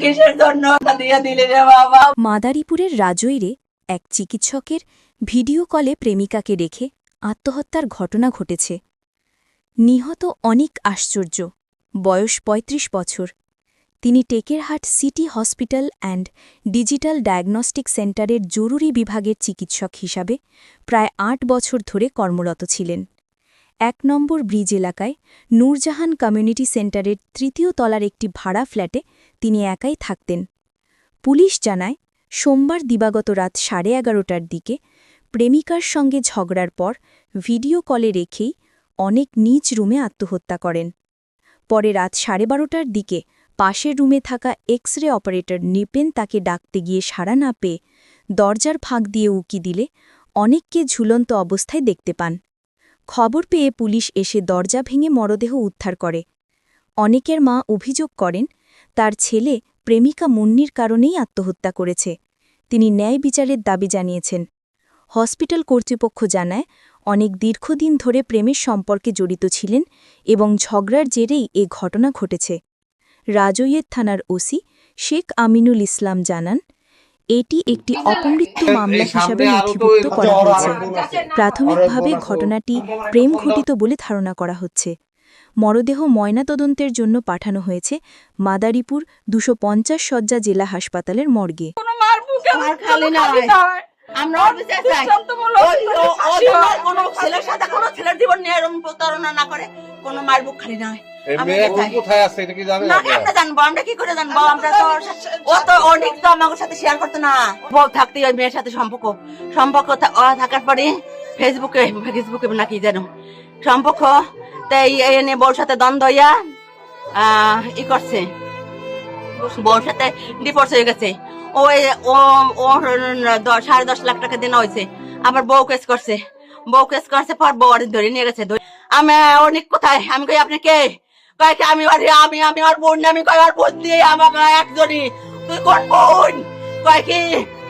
কিসের জন্য দিয়ে দিলে রে বাবা? মাদারীপুরের রাজৈরে এক চিকিৎসকের ভিডিও কলে প্রেমিকাকে রেখে আত্মহত্যার ঘটনা ঘটেছে। নিহত অনেক আশ্চর্য, বয়স ৩৫ বছর। তিনি Tekerhat city hospital and digital diagnostic সেন্টারের জরুরি বিভাগের চিকিৎসক হিসাবে প্রায় ৮ বছর ধরে কর্মরত ছিলেন। ১ নম্বর ব্রিজ এলাকায় নূরজাহান কমিউনিটি সেন্টারের ৩য় তলার একটি ভাড়া ফ্ল্যাটে তিনি একাই থাকতেন। পুলিশ জানায়, সোমবার দিবাগত রাত 11:30টার দিকে প্রেমিকার সঙ্গে ঝগড়ার পর ভিডিও কলে রেখেই অনেক নিজ রুমে আত্মহত্যা করেন। পরে রাত 12:30টার দিকে পাশের রুমে থাকা এক্স-রে অপারেটর নিপেন তাকে ডাকতে গিয়ে সাড়া না পেয়ে দরজার ফাঁক দিয়ে উকি দিলে অনেককে ঝুলন্ত অবস্থায় দেখতে পান। খবর পেয়ে পুলিশ এসে দরজা ভেঙে মরদেহ উদ্ধার করে। অনেকের মা অভিযোগ করেন, তার ছেলে প্রেমিকা মুন্নির কারণেই আত্মহত্যা করেছে। তিনি ন্যায় বিচারের দাবি জানিয়েছেন। হসপিটাল কর্তৃপক্ষ জানায়, অনেক দীর্ঘদিন ধরে প্রেমের সম্পর্কে জড়িত ছিলেন এবং ঝগড়ার জেরেই এ ঘটনা ঘটেছে। রাজৈর থানার ওসি শেখ আমিনুল ইসলাম জানান, এটি একটি অপমৃত্যু মামলা হিসাবে নথিভুক্ত করা হয়েছে। প্রাথমিকভাবে ঘটনাটি প্রেমঘটিত বলে ধারণা করা হচ্ছে। মরদেহ ময়নাতদন্তের জন্য পাঠানো হয়েছে মাদারীপুর ২৫০ শয্যা জেলা হাসপাতালের মর্গে। আমার খালি না আমরা বিচার চাই। কোনো ছেলের সাথে কোনো ছেলের জীবন নিয়ে এরকম প্রতারণা না করে, কোনো মার বুক খালি না হয়। কোথায় আছে এটা কি জানেন? আমরা জানবো, আমরা কি করে জানবো? আমরা তো ও তো অনেক তো আমার সাথে শেয়ার করতো না। বউ থাকতে ওই মেয়ের সাথে সম্পর্ক থাকার পরে ফেসবুকে নাকি জানো সম্পর্ক, তাই এনে বউর সাথে দ্বন্দ্ব হইয়া ই করছে, বউর সাথে ডিভোর্স হয়ে গেছে। ওই ও 10.5 লাখ টাকা দেনা হয়েছে। আবার বউ কেস করছে পর বউ ধরে নিয়ে গেছে। আমি অনেক কোথায়, আমি কই আপনি কে? কয় কি আমি আর বোন, আমি কয় আর বোন দিয়ে আমাকে একজনই, তুই কোন বোন? কয় কি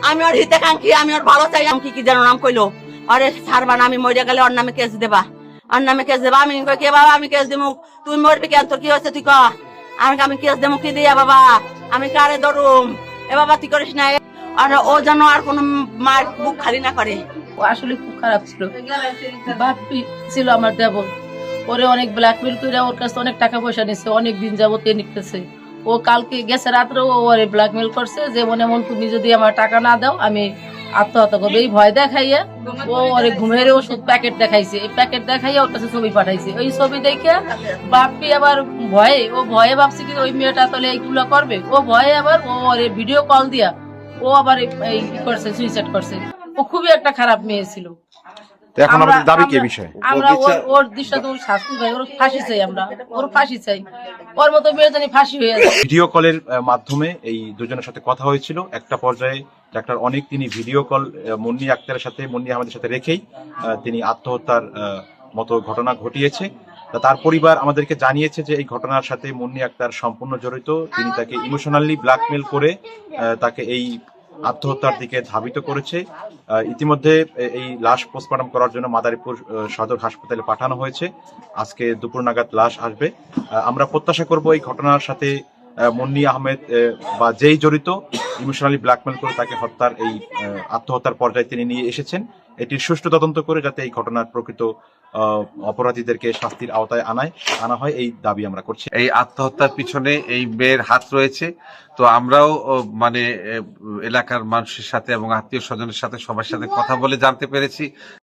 আমি ওর হিতাকাঙ্ক্ষী, আমি ওর ভালো চাই। আমি কি জানো নাম কইলো, আরে ছাড়বা না, আমি মরে গেলে ওর নামে কেস দেবা। আমি কই কে বাবা, আমি কেস দেবো, তুই মরবি কেন, তোর কি হয়েছে তুই ক? আমি কেস দেবো কি দিয়া বাবা, আমি কারে ধরুম? এ বাবা তুই করিস না। আর ও যেন আর কোনো মার বুক খালি না করে। ও আসলে খুব খারাপ ছিল, বাপ্পি ছিল আমার দেবর। ওরে অনেক ব্ল্যাকমেল করে ওর কাছে অনেক টাকা পয়সা নিচ্ছে, অনেক দিন যাবত নিতেছে। ও কালকে গেছে রাত্রে ও ওরে ব্ল্যাকমেল করছে, যেমন এমন তুমি যদি আমার টাকা না দাও আমি আত্মহত্যা করবো। এই ভয় দেখাইয়া ও ওরে ঘুমের ওষুধ প্যাকেট দেখাইছে, এই প্যাকেট দেখাইয়া ওর কাছে ছবি পাঠাইছে। ওই ছবি দেখে বাপ্পি আবার ভয়ে ভাবছে কি ওই মেয়েটা তাহলে এইগুলো করবে। ও ভয়ে আবার ও ওরে ভিডিও কল দিয়া ও আবার এই করছে, সুইসাইড করছে। ও খুবই একটা খারাপ মেয়ে ছিল। এখন আমাদের দাবি কি বিষয়? আমরা ওর দৃষ্টান্ত শাস্তি চাই, ওর ফাঁসি চাই, আমরা ওর ফাঁসি চাই, ওর মতো মেয়ে জানি ফাঁসি হয়ে যায়। ভিডিও কলের মাধ্যমে এই দুজনের সাথে কথা হয়েছিল। একটা পর্যায়ে ডাক্তার অনেক তিনি ভিডিও কল মুন্নি আক্তারের সাথে, মুন্নি আহমেদের সাথে রেখেই তিনি আত্মহত্যার মতো ঘটনা ঘটিয়েছে। তার পরিবার আমাদেরকে জানিয়েছে যে এই ঘটনার সাথে মুন্নি আক্তার সম্পূর্ণ জড়িত। তিনি তাকে ইমোশনালি ব্ল্যাকমেল করে তাকে এই আত্মহত্যার দিকে ধাবিত করেছে। ইতিমধ্যে এই লাশ পোস্টমর্টম করার জন্য মাদারীপুর সদর হাসপাতালে পাঠানো হয়েছে। আজকে দুপুর নাগাদ লাশ আসবে। আমরা প্রত্যাশা করব এই ঘটনার সাথে মুন্নি আহমেদ বা যেই জড়িত, ইমোশনালি ব্ল্যাকমেল করে তাকে হত্যার এই আত্মহত্যার পর্যায়ে তিনি নিয়ে এসেছেন, এটির সুষ্ঠু তদন্ত করে যাতে এই ঘটনার প্রকৃত অপরাধীদেরকে শাস্তির আওতায় আনা হয়, এই দাবি আমরা করছি। এই আত্মহত্যার পিছনে এই মেয়ের হাত রয়েছে। তো আমরাও মানে এলাকার মানুষের সাথে এবং আত্মীয় স্বজনের সাথে সবার সাথে কথা বলে জানতে পেরেছি